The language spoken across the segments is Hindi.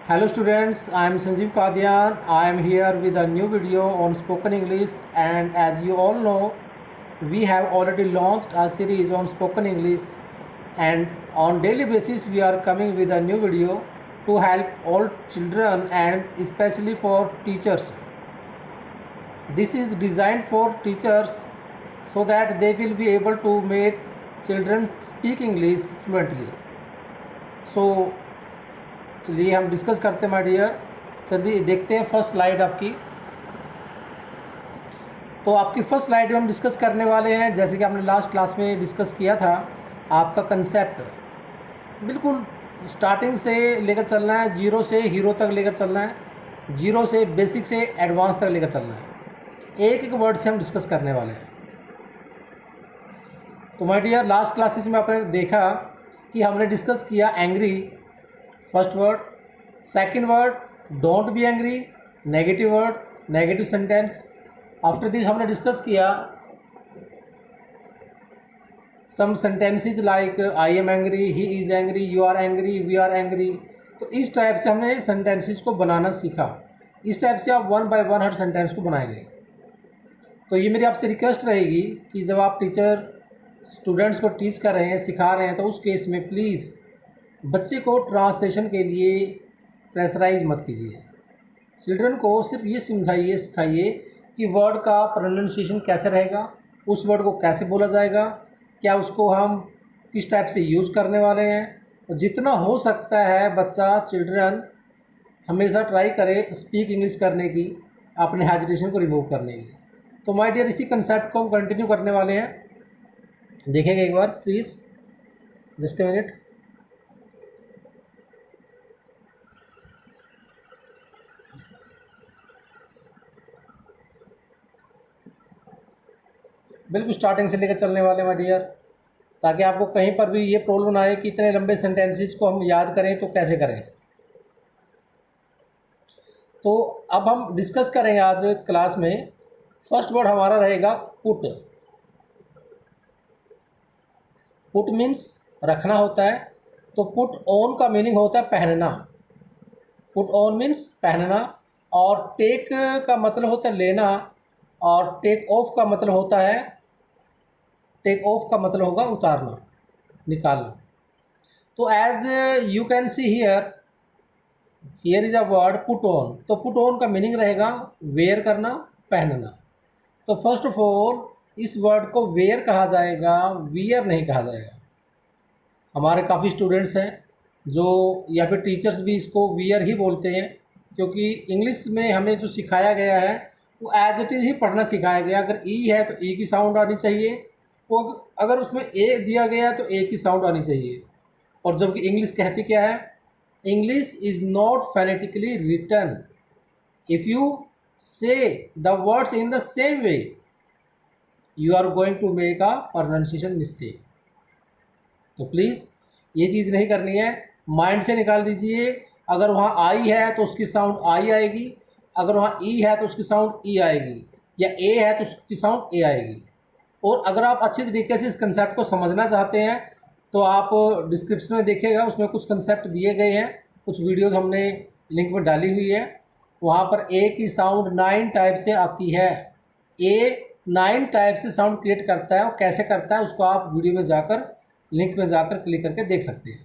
Hello students, I am Sanjeev Kadian. I am here with a new video on spoken English, and as you all know, we have already launched a series on spoken English, and on daily basis we are coming with a new video to help all children and especially for teachers. This is designed for teachers so that they will be able to make children speak English fluently. So चलिए हम डिस्कस करते हैं माय डियर। चलिए देखते हैं फर्स्ट स्लाइड आपकी। तो आपकी फर्स्ट स्लाइड में हम डिस्कस करने वाले हैं, जैसे कि हमने लास्ट क्लास में डिस्कस किया था, आपका कंसेप्ट बिल्कुल स्टार्टिंग से लेकर चलना है, जीरो से हीरो तक लेकर चलना है, जीरो से बेसिक से एडवांस तक लेकर चलना है। एक एक वर्ड से हम डिस्कस करने वाले हैं। तो माय डियर, लास्ट क्लासेस में आपने देखा कि हमने डिस्कस किया angry, first word, second word don't be angry, negative word, negative sentence. After this हमने डिस्कस किया some sentences like I am angry, he is angry, you are angry, we are angry. तो इस टाइप से हमने सेंटेंसेस को बनाना सीखा। इस टाइप से आप one by one her sentence को बनाएंगे। तो ये मेरी आपसे रिक्वेस्ट रहेगी कि जब आप टीचर स्टूडेंट्स को टीच कर रहे हैं, सिखा रहे हैं, तो उस केस में प्लीज़ बच्चे को ट्रांसलेशन के लिए प्रेशराइज मत कीजिए। चिल्ड्रन को सिर्फ ये समझाइए, सिखाइए कि वर्ड का प्रोनाउंसिएशन कैसे रहेगा, उस वर्ड को कैसे बोला जाएगा, क्या उसको हम किस टाइप से यूज़ करने वाले हैं। और जितना हो सकता है बच्चा, चिल्ड्रन हमेशा ट्राई करे स्पीक इंग्लिश करने की, अपने हेजिटेशन को रिमूव करने की। तो माय डियर, इसी कंसेप्ट को हम कंटिन्यू करने वाले हैं। देखेंगे एक बार प्लीज़, जस्ट ए मिनट। बिल्कुल स्टार्टिंग से लेकर चलने वाले माय डियर, ताकि आपको कहीं पर भी ये प्रॉब्लम ना आए कि इतने लंबे सेंटेंसेस को हम याद करें तो कैसे करें। तो अब हम डिस्कस करेंगे आज क्लास में। फर्स्ट वर्ड हमारा रहेगा पुट। पुट मीन्स रखना होता है। तो पुट ऑन का मीनिंग होता है पहनना। पुट ऑन मीन्स पहनना। और टेक का मतलब होता है लेना, और टेक ऑफ का मतलब होता है, टेक ऑफ का मतलब होगा उतारना, निकालना। तो as you can see here, here is a word put on. तो पुट ऑन का मीनिंग रहेगा वेयर करना, पहनना। तो फर्स्ट ऑफ ऑल इस वर्ड को वेयर कहा जाएगा, वियर नहीं कहा जाएगा। हमारे काफ़ी स्टूडेंट्स हैं जो, या फिर टीचर्स भी इसको वियर ही बोलते हैं, क्योंकि इंग्लिश में हमें जो सिखाया गया है वो एज इट इज़ ही पढ़ना सिखाया गया। अगर ई है तो ई की साउंड आनी चाहिए, वो अगर उसमें ए दिया गया है तो ए की साउंड आनी चाहिए। और जबकि इंग्लिश कहती क्या है, English is not phonetically written. If you say the words in the same way, you are going to make a pronunciation mistake. तो प्लीज़ ये चीज़ नहीं करनी है, माइंड से निकाल दीजिए। अगर वहाँ आई है तो उसकी साउंड आई आएगी, अगर वहाँ ई है तो उसकी साउंड ई आएगी, या ए है तो उसकी साउंड ए आएगी। और अगर आप अच्छी तरीके से इस कंसेप्ट को समझना चाहते हैं तो आप डिस्क्रिप्शन में देखिएगा, उसमें कुछ कंसेप्ट दिए गए हैं, कुछ वीडियोस हमने लिंक में डाली हुई है। वहाँ पर ए की साउंड 9 टाइप से आती है। ए 9 टाइप से साउंड क्रिएट करता है, और कैसे करता है उसको आप वीडियो में जाकर, लिंक में जाकर क्लिक करके देख सकते हैं।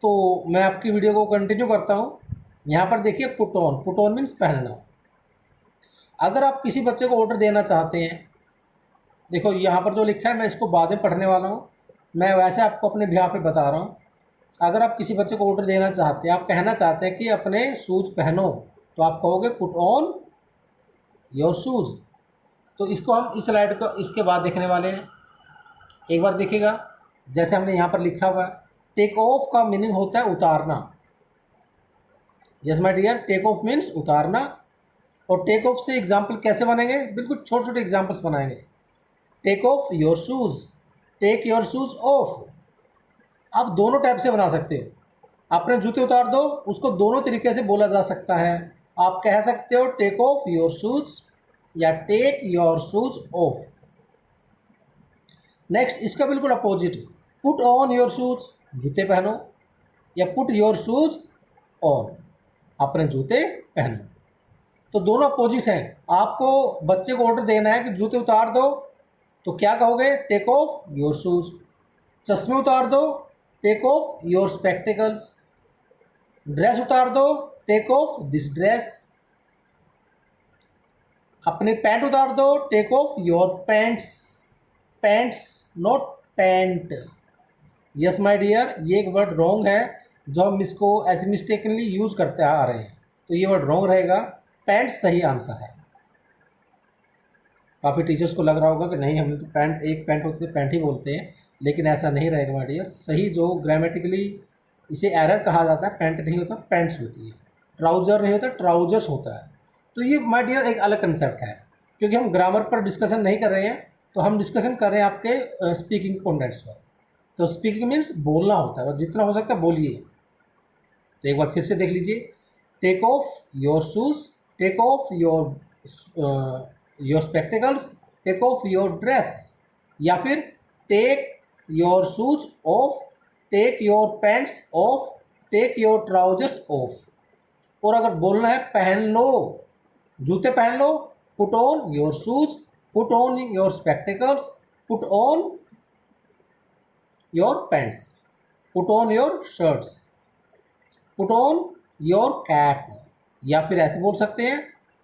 तो मैं आपकी वीडियो को कंटिन्यू करता हूँ। यहाँ पर देखिए put on. Put on means पहनना। अगर आप किसी बच्चे को ऑर्डर देना चाहते हैं, देखो यहाँ पर जो लिखा है मैं इसको बाद में पढ़ने वाला हूँ, मैं वैसे आपको अपने बिहाफ पे बता रहा हूँ। अगर आप किसी बच्चे को ऑर्डर देना चाहते हैं, आप कहना चाहते हैं कि अपने शूज़ पहनो, तो आप कहोगे पुट ऑन योर शूज़। तो इसको हम इस स्लाइड को इसके बाद देखने वाले हैं। एक बार देखिएगा, जैसे हमने यहाँ पर लिखा हुआ है, टेक ऑफ का मीनिंग होता है उतारना। Yes my dear, take off means उतारना। और टेक ऑफ से एग्जाम्पल कैसे बनेंगे, बिल्कुल छोटे छोटे एग्जाम्पल्स बनाएंगे। Take off your shoes, take your shoes off. आप दोनों टाइप से बना सकते हो। अपने जूते उतार दो, उसको दोनों तरीके से बोला जा सकता है। आप कह सकते हो टेक ऑफ योर शूज़ या take your shoes off. Next इसका बिल्कुल opposite, put on your shoes, जूते पहनो, या पुट योर शूज़ ऑन। अपने जूते पहनो। तो दोनों अपोजिट हैं। आपको बच्चे को ऑर्डर देना है कि जूते उतार दो, तो क्या कहोगे? Take off your shoes. चश्मे उतार दो, take off your spectacles. Dress उतार दो, टेक ऑफ दिस ड्रेस। अपने पैंट उतार दो, take off your pants. Pants, not pant. Yes my dear, ये एक वर्ड रॉन्ग है जो हम इसको ऐसे मिस्टेकनली यूज करते आ रहे हैं, तो ये वर्ड रॉन्ग रहेगा। पैंट सही आंसर है। काफ़ी टीचर्स को लग रहा होगा कि नहीं, हमने तो पैंट, एक पैंट होती है पैंट ही बोलते हैं, लेकिन ऐसा नहीं रहेगा माय डियर। सही जो ग्रामेटिकली इसे एरर कहा जाता है, पैंट नहीं होता, पैंट्स होती है। ट्राउजर नहीं होता, ट्राउजर्स होता है। तो ये माय डियर एक अलग कंसेप्ट है, क्योंकि हम ग्रामर पर डिस्कशन नहीं कर रहे हैं, तो हम डिस्कशन कर रहे हैं आपके स्पीकिंग कॉन्टेंट्स पर। तो स्पीकिंग मीन्स बोलना होता है, और जितना हो सकता है बोलिए। तो एक बार फिर से देख लीजिए, take off your shoes, take off your spectacles, take off your dress, या फिर take your shoes off, take your pants off, take your trousers off. और अगर बोलना है पहन लो, जूते पहन लो, put on your shoes, put on your spectacles, put on your pants, put on your shirts, put on your cap. या फिर ऐसे बोल सकते हैं,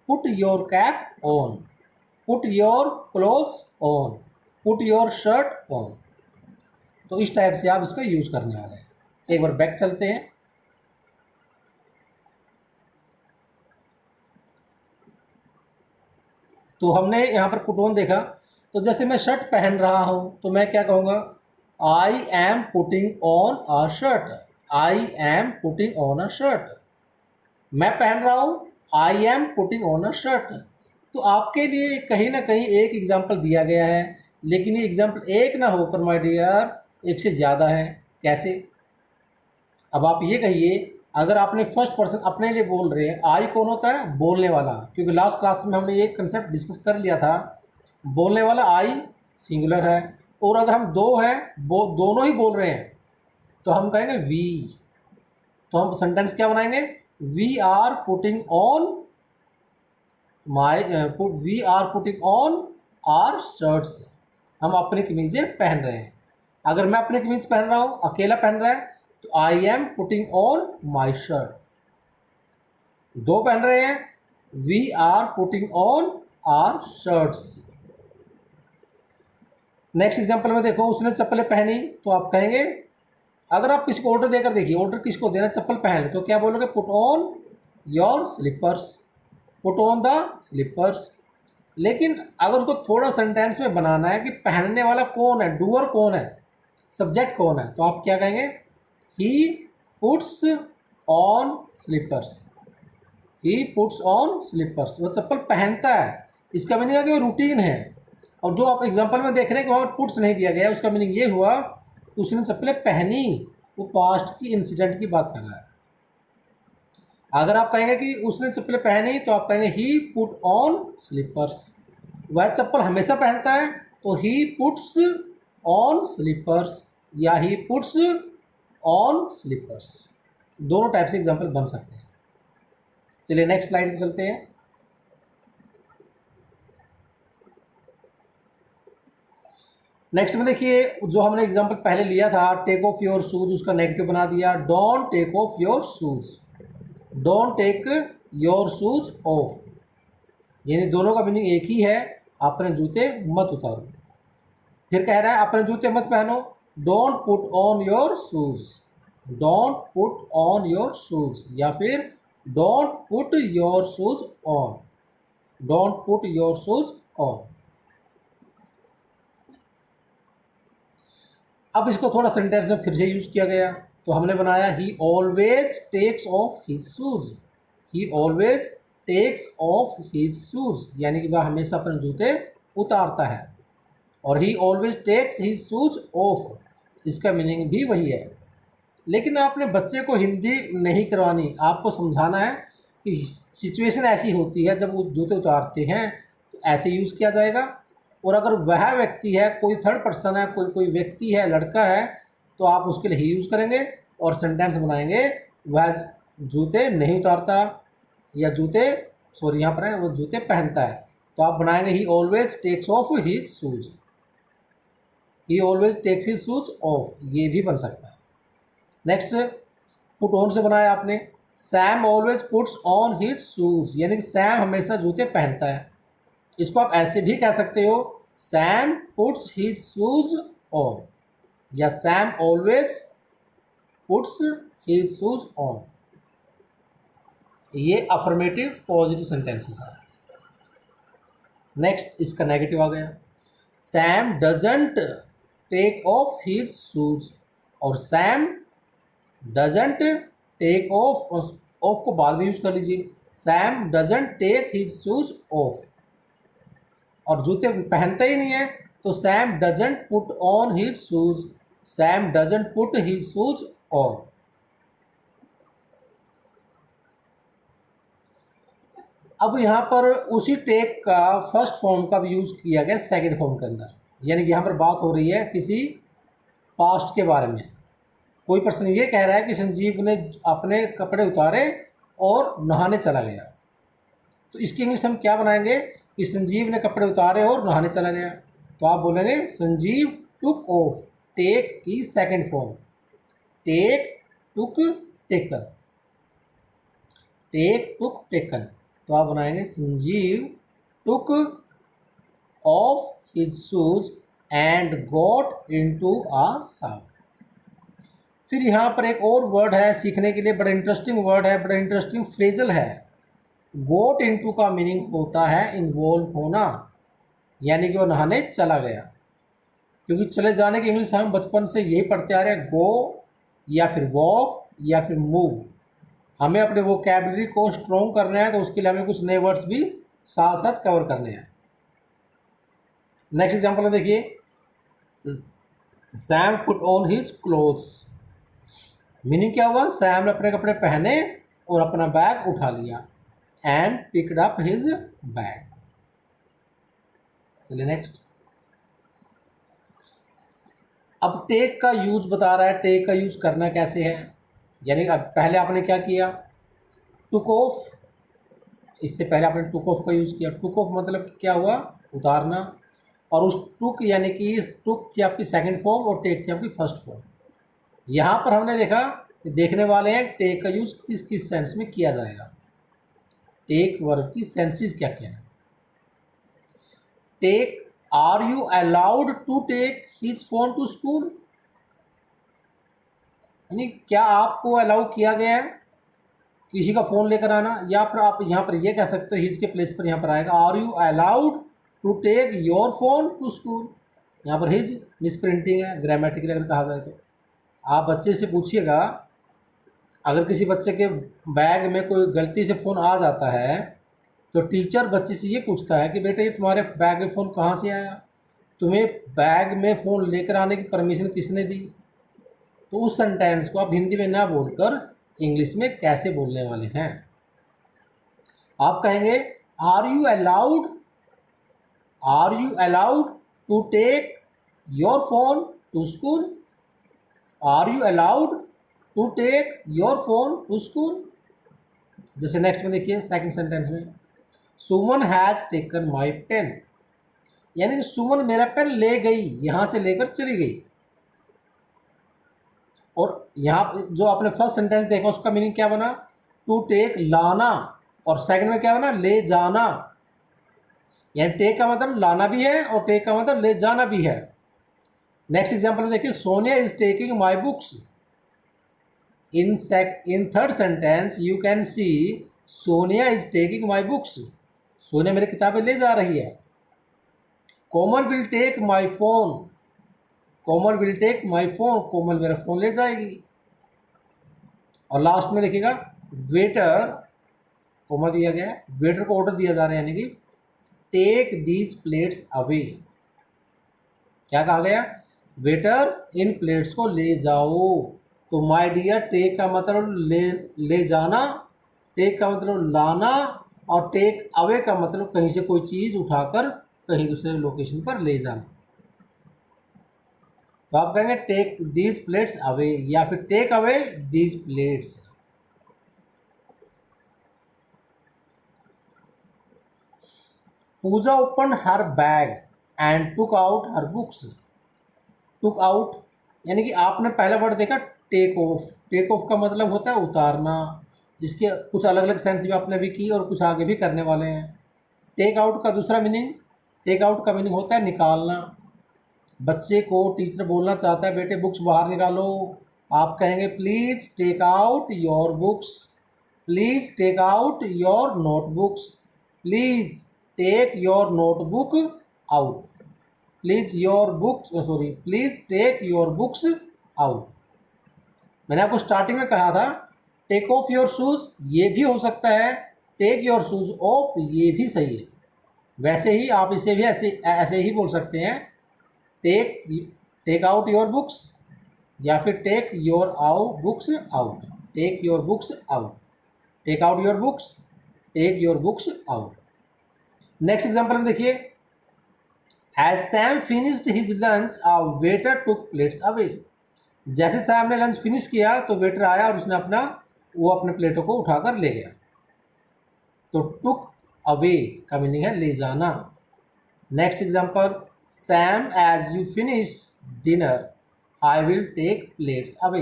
put your cap on, put your clothes on, put your shirt on. तो इस टाइप से आप इसका यूज करने वाले हैं। एक बार बैक चलते हैं। तो हमने यहाँ पर पुट ऑन देखा, तो जैसे मैं शर्ट पहन रहा हूँ तो मैं क्या कहूँगा? आई am putting on a shirt. I am putting on a shirt. मैं पहन रहा हूँ, आई am putting on a shirt. तो आपके लिए कहीं ना कहीं एक एग्जाम्पल दिया गया है, लेकिन ये एग्जाम्पल एक ना होकर माय डियर एक से ज़्यादा है। कैसे? अब आप ये कहिए, अगर आपने फर्स्ट पर्सन अपने लिए बोल रहे हैं, आई कौन होता है? बोलने वाला। क्योंकि लास्ट क्लास में हमने ये कंसेप्ट डिस्कस कर लिया था, बोलने वाला आई सिंगुलर है। और अगर हम दो हैं, वो दोनों ही बोल रहे हैं, तो हम कहेंगे वी। तो हम सेंटेंस क्या बनाएंगे? We are putting on we are putting on our shirts. हम अपनी कमीजें पहन रहे हैं। अगर मैं अपनी कमीज पहन रहा हूँ, अकेला पहन रहा है, तो I am putting on my shirt. दो पहन रहे हैं, we are putting on our shirts. Next example में देखो, उसने चप्पलें पहनी, तो आप कहेंगे, अगर आप किसी को ऑर्डर देकर देखिए, ऑर्डर किसको देना? चप्पल पहन, तो क्या बोलोगे? Put on your slippers, put on the slippers. लेकिन अगर उसको थोड़ा सेंटेंस में बनाना है कि पहनने वाला कौन है, डूअर कौन है, सब्जेक्ट कौन है, तो आप क्या कहेंगे? He puts on slippers. He puts on slippers. वो चप्पल पहनता है, इसका मीनिंग है कि वो रूटीन है। और जो आप एग्जांपल में देख रहे हैं कि वहाँ पर पुट्स नहीं दिया गया, उसका मीनिंग ये हुआ कि उसने चप्पलें पहनी, वो पास्ट की इंसिडेंट की बात कर रहा है। अगर आप कहेंगे कि उसने चप्पलें पहनी, तो आप कहेंगे ही पुट ऑन स्लीपर्स। वह चप्पल हमेशा पहनता है, तो ही पुट्स ऑन स्लीपर्स, या ही पुट्स ऑन स्लीपर्स। दोनों टाइप से एग्जांपल बन सकते हैं। चलिए नेक्स्ट स्लाइड पे चलते हैं। नेक्स्ट में देखिए, जो हमने एग्जांपल पहले लिया था, टेक ऑफ योर शूज, उसका नेगेटिव बना दिया, don't take off your shoes. Don't take your shoes off, यानी दोनों का मीनिंग एक ही है, अपने जूते मत उतारो। फिर कह रहा है अपने जूते मत पहनो, don't put on your shoes. Don't put on your shoes, या फिर don't put your shoes on. Don't put your shoes on. अब इसको थोड़ा सेंटेंस में फिर से यूज किया गया, तो हमने बनाया he always takes off his shoes. He always takes off his shoes, यानी कि वह हमेशा अपने जूते उतारता है। और he always takes his shoes off, इसका मीनिंग भी वही है। लेकिन आपने बच्चे को हिंदी नहीं करवानी, आपको समझाना है कि सिचुएशन ऐसी होती है, जब वो जूते उतारते हैं तो ऐसे यूज़ किया जाएगा। और अगर वह व्यक्ति है, कोई थर्ड पर्सन है, कोई व्यक्ति है, लड़का है, तो आप उसके लिए ही यूज़ करेंगे और सेंटेंस बनाएंगे, जूते नहीं उतारता, या जूते, सॉरी यहाँ पर है वो जूते पहनता है, तो आप बनाएंगे he always takes off his shoes, he always takes his shoes off, ये भी बन सकता है। नेक्स्ट पुट ऑन से बनाया आपने, Sam always puts on his shoes, यानी कि सैम हमेशा जूते पहनता है। इसको आप ऐसे भी कह सकते हो, Sam puts his shoes on, या Sam always puts his shoes on. ये अफर्मेटिव पॉजिटिव सेंटेंसेस है। नेक्स्ट इसका नेगेटिव आ गया, Sam doesn't take off his shoes, और Sam doesn't take off, off को बाद में यूज कर लीजिए, Sam doesn't take his shoes off, और जूते पहनता ही नहीं है तो Sam doesn't put on his shoes, Sam doesn't put his shoes on. अब यहाँ पर उसी टेक का फर्स्ट फॉर्म का भी यूज़ किया गया सेकंड फॉर्म के अंदर, यानी कि यहाँ पर बात हो रही है किसी पास्ट के बारे में। कोई पर्सन ये कह रहा है कि संजीव ने अपने कपड़े उतारे और नहाने चला गया, तो इसकी इंग्लिश हम क्या बनाएंगे कि संजीव ने कपड़े उतारे और नहाने चला गया, तो आप बोलेंगे संजीव टुक ऑफ, टेक की second form, take took taken, take took taken, तो आप बनाएंगे Sanjeev took off his shoes and got into a shower. फिर यहाँ पर एक और वर्ड है सीखने के लिए, बड़ा इंटरेस्टिंग वर्ड है, बड़ा इंटरेस्टिंग फ्रेजल है। गोट इनटू का मीनिंग होता है इन्वॉल्व होना, यानी कि वो नहाने चला गया। क्योंकि चले जाने की इंग्लिश हम बचपन से यही पढ़ते आ रहे हैं, गो या फिर वॉक या फिर मूव। हमें अपने वोकैबुलरी को स्ट्रॉन्ग करना है, तो उसके लिए हमें कुछ नए वर्ड्स भी साथ साथ कवर करने हैं। नेक्स्ट एग्जांपल में देखिए, Sam put on his clothes, meaning क्या हुआ, सैम ने अपने कपड़े पहने और अपना बैग उठा लिया, and picked up his bag. चलिए नेक्स्ट, अब टेक का यूज बता रहा है, टेक का यूज करना कैसे है, यानी अब पहले आपने क्या किया, टुक ऑफ, इससे पहले आपने टुक ऑफ का यूज किया। टुक ऑफ मतलब क्या हुआ, उतारना, और उस टुक यानी कि टुक थी आपकी सेकंड फॉर्म और टेक थी आपकी फर्स्ट फॉर्म। यहाँ पर हमने देखा, देखने वाले हैं टेक का यूज किस किस सेंस में किया जाएगा, टेक वर्ब की सेंसेस क्या क्या है। Take, are you allowed to take his phone to school, यानी क्या आपको अलाउ किया गया है किसी का फ़ोन लेकर आना, या फिर आप यहाँ पर ये कह सकते हो हिज के प्लेस पर यहाँ पर आएगा, are you allowed to take your phone to school. यहाँ पर हिज मिस प्रिंटिंग है, ग्रामेटिकली अगर कहा जाए तो। आप बच्चे से पूछिएगा, अगर किसी बच्चे के बैग में कोई गलती से फ़ोन आ जाता है, तो टीचर बच्चे से ये पूछता है कि बेटा ये तुम्हारे बैग में फ़ोन कहाँ से आया, तुम्हें बैग में फ़ोन लेकर आने की परमिशन किसने दी। तो उस सेंटेंस को आप हिंदी में ना बोलकर इंग्लिश में कैसे बोलने वाले हैं, आप कहेंगे are you allowed, are you allowed to take your phone to school, are you allowed to take your phone to school. जैसे नेक्स्ट में देखिए सेकंड सेंटेंस में, Suman has taken my pen, यानी कि सुमन मेरा पेन ले गई, यहां से लेकर चली गई। और यहाँ जो आपने फर्स्ट सेंटेंस देखा उसका मीनिंग क्या बना, टू टेक लाना, और सेकंड में क्या बना, ले जाना। यानी टेक का मतलब लाना भी है और टेक का मतलब ले जाना भी है। नेक्स्ट एग्जांपल में देखिए, Sonia is taking my books, in third sentence you can see Sonia is taking my books, Sonia मेरी किताबें ले जा रही है। Komal will take my phone, Komal will take my phone, Komal मेरा फ़ोन ले जाएगी। और लास्ट में देखिएगा, वेटर, कोमा दिया गया है, वेटर को ऑर्डर दिया जा रहा है, यानी कि टेक दीज प्लेट्स अवे। क्या कहा गया, वेटर इन प्लेट्स को ले जाओ। तो माय डियर, टेक का मतलब ले जाना, टेक का मतलब लाना, और टेक अवे का मतलब कहीं से कोई चीज़ उठाकर कहीं दूसरे लोकेशन पर ले जाना। तो आप कहेंगे टेक दीज प्लेट्स अवे, या फिर take away these plates. Pooja open her bag and took out her books. Took out यानी कि आपने पहला वर्ड देखा टेक ऑफ। टेक ऑफ का मतलब होता है उतारना। इसके कुछ अलग अलग सेंस भी आपने भी की और कुछ आगे भी करने वाले हैं। टेक आउट का दूसरा मीनिंग, टेक आउट का मीनिंग होता है निकालना। बच्चे को टीचर बोलना चाहता है बेटे बुक्स बाहर निकालो, आप कहेंगे please take out your books, please take out your notebooks, please take your notebook out, please your books sorry please take your books out. मैंने आपको स्टार्टिंग में कहा था टेक ऑफ योर शूज़, ये भी हो सकता है, टेक योर शूज़ ऑफ ये भी सही है। वैसे ही आप इसे भी ऐसे ऐसे ही बोल सकते हैं, टेक आउट योर बुक्स या फिर take your out books out, take your books out, take out your books, take your books out. Next example में देखिए, as Sam finished his lunch a waiter took plates away. जैसे सैम ने लंच फिनिश किया तो वेटर आया और उसने अपने प्लेटों को उठाकर ले गया। तो टुक अवे का मीनिंग है ले जाना। Next example, Sam as you finish dinner I will take plates away.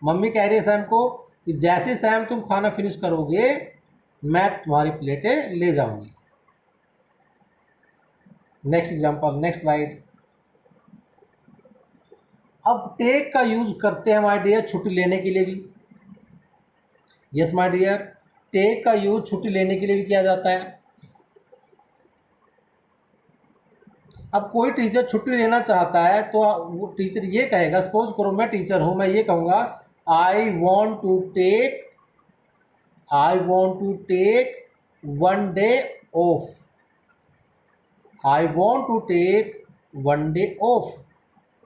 मम्मी कह रही है सैम को कि जैसे सैम तुम खाना फिनिश करोगे मैं तुम्हारी प्लेटें ले जाऊंगी। Next example, next slide. अब टेक का यूज करते हैं माय डियर छुट्टी लेने के लिए भी। यस माय डियर, टेक का यूज छुट्टी लेने के लिए भी किया जाता है। अब कोई टीचर छुट्टी लेना चाहता है तो वो टीचर ये कहेगा, सपोज करो मैं टीचर हूँ, मैं ये कहूँगा I want to take one day off, I want to take one day off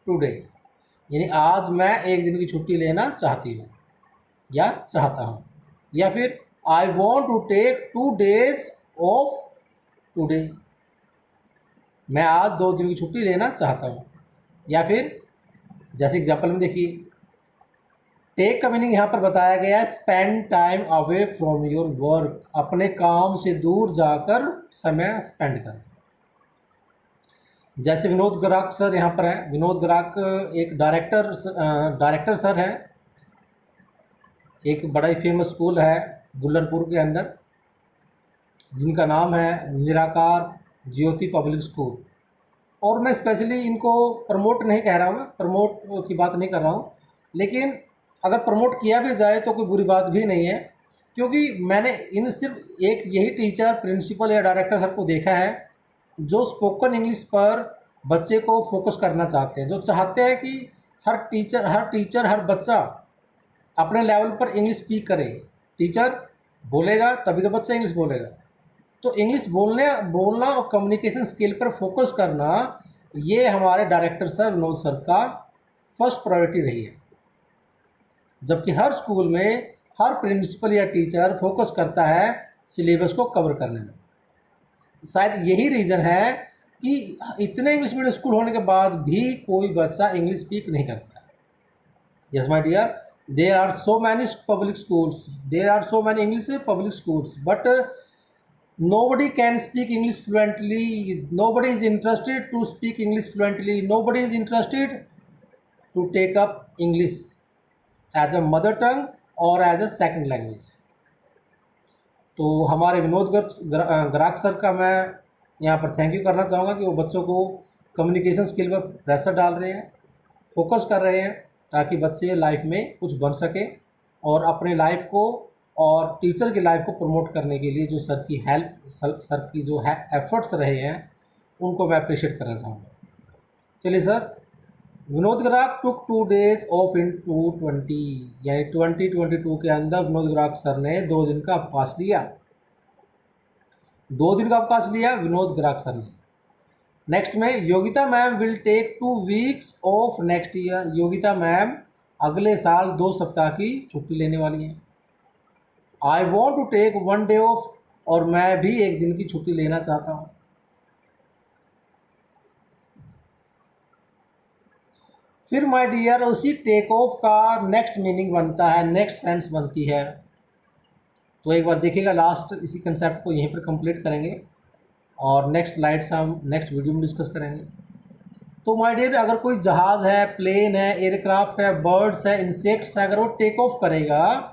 today, यानी आज मैं एक दिन की छुट्टी लेना चाहती हूँ या चाहता हूँ। या फिर I want to take 2 days off today, मैं आज 2 दिन की छुट्टी लेना चाहता हूँ। या फिर जैसे एग्जाम्पल में देखिए, टेक का मीनिंग यहाँ पर बताया गया है spend time away from your work, अपने काम से दूर जाकर समय स्पेंड कर। जैसे विनोद गराक सर यहाँ पर है। विनोद गराक एक डायरेक्टर सर है, एक बड़ा ही फेमस स्कूल है गुल्लरपुर के अंदर, जिनका नाम है निराकार ज्योति पब्लिक स्कूल। और मैं स्पेशली इनको प्रमोट नहीं कह रहा हूँ, मैं प्रमोट की बात नहीं कर रहा हूँ, लेकिन अगर प्रमोट किया भी जाए तो कोई बुरी बात भी नहीं है, क्योंकि मैंने इन सिर्फ एक यही टीचर प्रिंसिपल या डायरेक्टर सर को देखा है जो स्पोकन इंग्लिश पर बच्चे को फोकस करना चाहते हैं, जो चाहते हैं कि हर बच्चा अपने लेवल पर इंग्लिश स्पीक करे। टीचर बोलेगा तभी तो बच्चा इंग्लिश बोलेगा। तो इंग्लिश बोलना और कम्युनिकेशन स्किल पर फोकस करना, ये हमारे डायरेक्टर सर विनोद सर का फर्स्ट प्रायोरिटी रही है। जबकि हर स्कूल में हर प्रिंसिपल या टीचर फोकस करता है सिलेबस को कवर करने में। शायद यही रीज़न है कि इतने इंग्लिश मीडियम स्कूल होने के बाद भी कोई बच्चा इंग्लिश स्पीक नहीं करता। Yes my dear, there are so many public schools, there are so many English public schools, but nobody can speak English fluently, nobody is interested to speak English fluently, nobody is interested to take up English as a mother tongue or as a second language। तो हमारे विनोद गराक सर का मैं यहाँ पर थैंक यू करना चाहूँगा कि वो बच्चों को कम्युनिकेशन स्किल पर प्रेशर डाल रहे हैं, फोकस कर रहे हैं, ताकि बच्चे लाइफ में कुछ बन सके और अपने लाइफ को और टीचर की लाइफ को प्रमोट करने के लिए जो सर की जो है एफर्ट्स रहे हैं उनको मैं अप्रिशिएट करना चाहूँगा। चलिए sir, Vinod Garak took 2 days off in 2020, यानी 2022 के अंदर विनोद गराक सर ने 2 दिन का अवकाश लिया। 2 दिन का अवकाश लिया विनोद गराक सर ने। नेक्स्ट में Yogita ma'am will take 2 weeks off next year. Yogita ma'am अगले साल 2 सप्ताह की छुट्टी लेने वाली हैं। I want to take 1 day off, और मैं भी 1 दिन की छुट्टी लेना चाहता हूँ। फिर माय डियर उसी टेक ऑफ का नेक्स्ट मीनिंग बनता है, नेक्स्ट सेंस बनती है। तो एक बार देखिएगा, लास्ट इसी कंसेप्ट को यहीं पर कंप्लीट करेंगे। और नेक्स्ट स्लाइड्स हम नेक्स्ट वीडियो में डिस्कस करेंगे। तो माय डियर, अगर कोई जहाज़ है, प्लेन है, एयरक्राफ्ट है, बर्ड्स है, इंसेक्ट्स है, अगर वो टेक ऑफ करेगा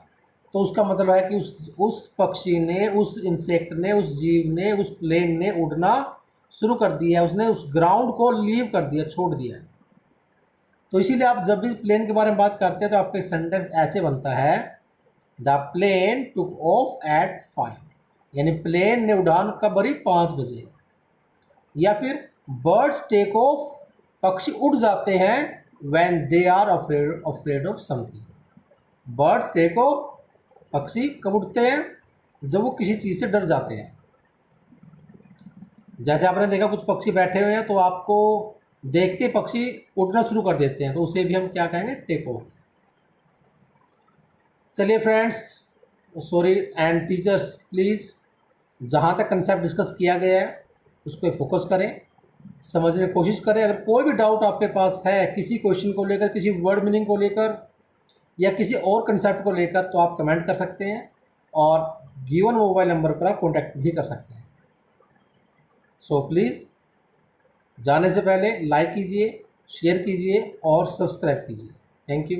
तो उसका मतलब है कि उस पक्षी ने, उस इंसेक्ट ने, उस जीव ने, उस प्लेन ने उड़ना शुरू कर दिया है, उसने उस ग्राउंड को लीव कर दिया, छोड़ दिया है। तो इसीलिए आप जब भी प्लेन के बारे में बात करते हैं तो आपका सेंटेंस ऐसे बनता है, the plane took off at 5, यानी प्लेन ने उड़ान कब भरी, 5 बजे। या फिर बर्ड्स टेक ऑफ, पक्षी उड़ जाते हैं, when they are afraid of something. Birds take off, पक्षी कब उड़ते हैं, जब वो किसी चीज़ से डर जाते हैं। जैसे आपने देखा कुछ पक्षी बैठे हुए हैं तो आपको देखते पक्षी उड़ना शुरू कर देते हैं, तो उसे भी हम क्या कहेंगे, टेक ऑफ। चलिए friends, sorry and teachers, please जहाँ तक कंसेप्ट डिस्कस किया गया है उस पर फोकस करें, समझने की कोशिश करें। अगर कोई भी डाउट आपके पास है किसी क्वेश्चन को लेकर, किसी वर्ड मीनिंग को लेकर या किसी और कंसेप्ट को लेकर, तो आप कमेंट कर सकते हैं और गिवन मोबाइल नंबर पर आप कॉन्टैक्ट भी कर सकते हैं। सो प्लीज़ जाने से पहले लाइक कीजिए, शेयर कीजिए और सब्सक्राइब कीजिए। Thank you.